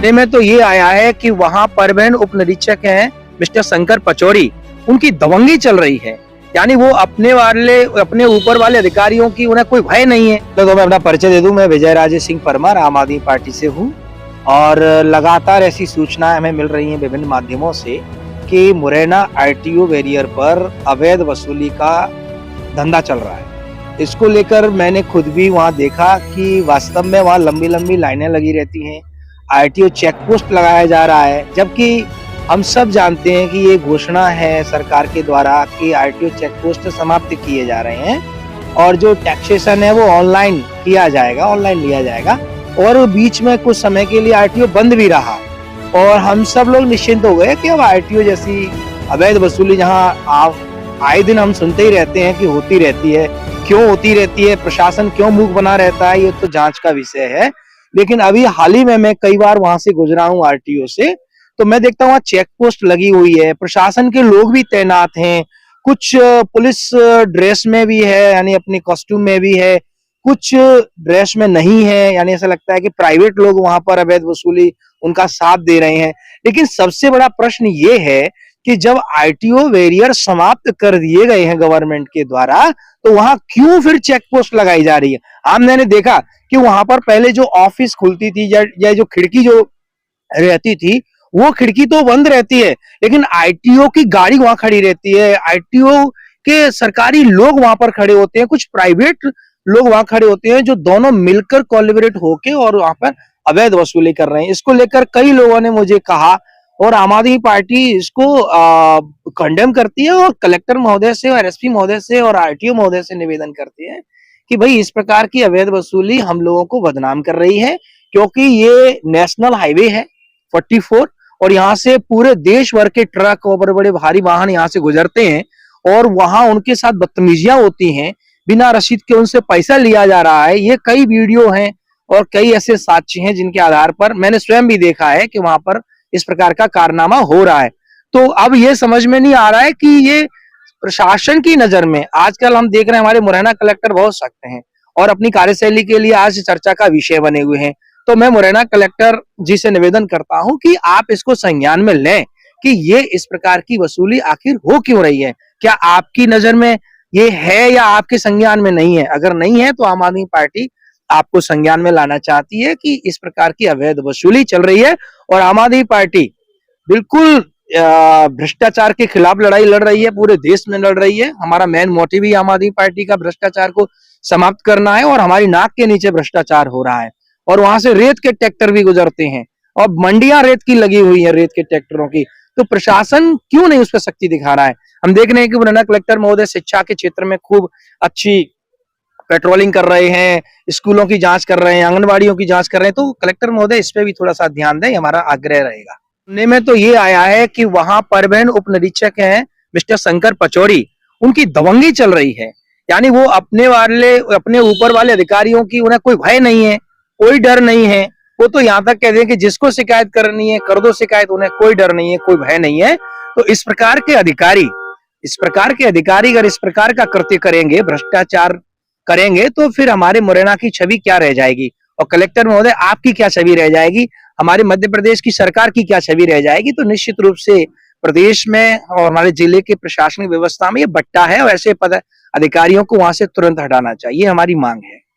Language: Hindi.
सुनने में तो ये आया है कि वहां परिवहन उप निरीक्षक हैं मिस्टर शंकर पचौरी, उनकी दबंगी चल रही है। यानी वो अपने ऊपर वाले अधिकारियों की उन्हें कोई भय नहीं है। तो मैं अपना परिचय दे दूं, मैं विजय राजेश सिंह परमार आम आदमी पार्टी से हूं और लगातार ऐसी सूचनाएं हमें मिल रही हैं विभिन्न माध्यमों से कि मुरैना आरटीओ बैरियर पर अवैध वसूली का धंधा चल रहा है। इसको लेकर मैंने खुद भी वहां देखा कि वास्तव में वहां लंबी लंबी लाइनें लगी रहती हैं। आरटीओ चेक पोस्ट लगाया जा रहा है, जबकि हम सब जानते हैं कि ये घोषणा है सरकार के द्वारा कि आरटीओ चेक पोस्ट समाप्त किए जा रहे हैं और जो टैक्सेशन है वो ऑनलाइन किया जाएगा, ऑनलाइन लिया जाएगा। और बीच में कुछ समय के लिए आरटीओ बंद भी रहा और हम सब लोग निश्चिंत हो गए कि अब आरटीओ जैसी अवैध वसूली जहां आए दिन हम सुनते ही रहते हैं कि होती रहती है, क्यों होती रहती है, प्रशासन क्यों मूक बना रहता है, ये तो जांच का विषय है। लेकिन अभी हाल ही में मैं कई बार वहां से गुजरा हूँ आरटीओ से, तो मैं देखता हूँ वहां चेक पोस्ट लगी हुई है, प्रशासन के लोग भी तैनात हैं, कुछ पुलिस ड्रेस में भी है यानी अपनी कॉस्ट्यूम में भी है, कुछ ड्रेस में नहीं है, यानी ऐसा लगता है कि प्राइवेट लोग वहां पर अवैध वसूली उनका साथ दे रहे हैं। लेकिन सबसे बड़ा प्रश्न ये है कि जब आरटीओ बैरियर समाप्त कर दिए गए हैं गवर्नमेंट के द्वारा, तो वहां क्यों फिर चेक पोस्ट लगाई जा रही है। हमने देखा कि वहां पर पहले जो ऑफिस खुलती थी या जो खिड़की जो रहती थी वो खिड़की तो बंद रहती है, लेकिन आरटीओ की गाड़ी वहां खड़ी रहती है, आरटीओ के सरकारी लोग वहां पर खड़े होते हैं, कुछ प्राइवेट लोग वहां खड़े होते हैं जो दोनों मिलकर कोलैबोरेट होके और वहां पर अवैध वसूली कर रहे हैं। इसको लेकर कई लोगों ने मुझे कहा और आम आदमी पार्टी इसको कंडेम करती है और कलेक्टर महोदय से और एसपी महोदय से और आरटीओ महोदय से निवेदन करती है कि भाई इस प्रकार की अवैध वसूली हम लोगों को बदनाम कर रही है, क्योंकि ये नेशनल हाईवे है 44 और यहाँ से पूरे देश भर के ट्रक और बड़े बड़े भारी वाहन यहाँ से गुजरते हैं और वहां उनके साथ बदतमीजियां होती हैं, बिना रसीद के उनसे पैसा लिया जा रहा है। ये कई वीडियो हैं और कई ऐसे साक्ष्य हैं जिनके आधार पर मैंने स्वयं भी देखा है कि वहां पर इस प्रकार का कारनामा हो रहा है। तो अब ये समझ में नहीं आ रहा है कि ये प्रशासन की नजर में आजकल हम देख रहे हैं हमारे मुरैना कलेक्टर बहुत सख्त हैं और अपनी कार्यशैली के लिए आज चर्चा का विषय बने हुए हैं। तो मैं मुरैना कलेक्टर जी से निवेदन करता हूं कि आप इसको संज्ञान में लें कि ये इस प्रकार की वसूली आखिर हो क्यों रही है। क्या आपकी नजर में ये है या आपके संज्ञान में नहीं है? अगर नहीं है तो आम आदमी पार्टी आपको संज्ञान में लाना चाहती है कि इस प्रकार की अवैध वसूली चल रही है और आम आदमी पार्टी बिल्कुल भ्रष्टाचार के खिलाफ लड़ाई लड़ रही है, पूरे देश में लड़ रही है। हमारा मेन मोटिव ही आम आदमी पार्टी का भ्रष्टाचार को समाप्त करना है और हमारी नाक के नीचे भ्रष्टाचार हो रहा है और वहां से रेत के ट्रैक्टर भी गुजरते हैं और मंडियां रेत की लगी हुई है, रेत के ट्रैक्टरों की। तो प्रशासन क्यों नहीं उस पर सख्ती दिखा रहा है? हम देख रहे हैं कि मुरैना कलेक्टर महोदय शिक्षा के क्षेत्र में खूब अच्छी पेट्रोलिंग कर रहे हैं, स्कूलों की जांच कर रहे हैं, आंगनबाड़ियों की जांच कर रहे हैं। तो कलेक्टर महोदय इस पे भी थोड़ा सा ध्यान दें, हमारा आग्रह रहेगा। सुनने में तो ये आया है कि वहां परिवहन उप निरीक्षक हैं मिस्टर शंकर पचौरी, उनकी दबंगी चल रही है। यानी वो अपने ऊपर वाले अधिकारियों की उन्हें कोई भय नहीं है, कोई डर नहीं है। वो तो यहाँ तक कहते हैं कि जिसको शिकायत करनी है कर दो शिकायत, उन्हें कोई डर नहीं है, कोई भय नहीं है। तो इस प्रकार के अधिकारी अगर इस प्रकार का कृत्य करेंगे, भ्रष्टाचार करेंगे, तो फिर हमारे मुरैना की छवि क्या रह जाएगी? और कलेक्टर महोदय आपकी क्या छवि रह जाएगी? हमारे मध्य प्रदेश की सरकार की क्या छवि रह जाएगी? तो निश्चित रूप से प्रदेश में और हमारे जिले के प्रशासनिक व्यवस्था में ये बट्टा है और ऐसे अधिकारियों को वहां से तुरंत हटाना चाहिए, हमारी मांग है।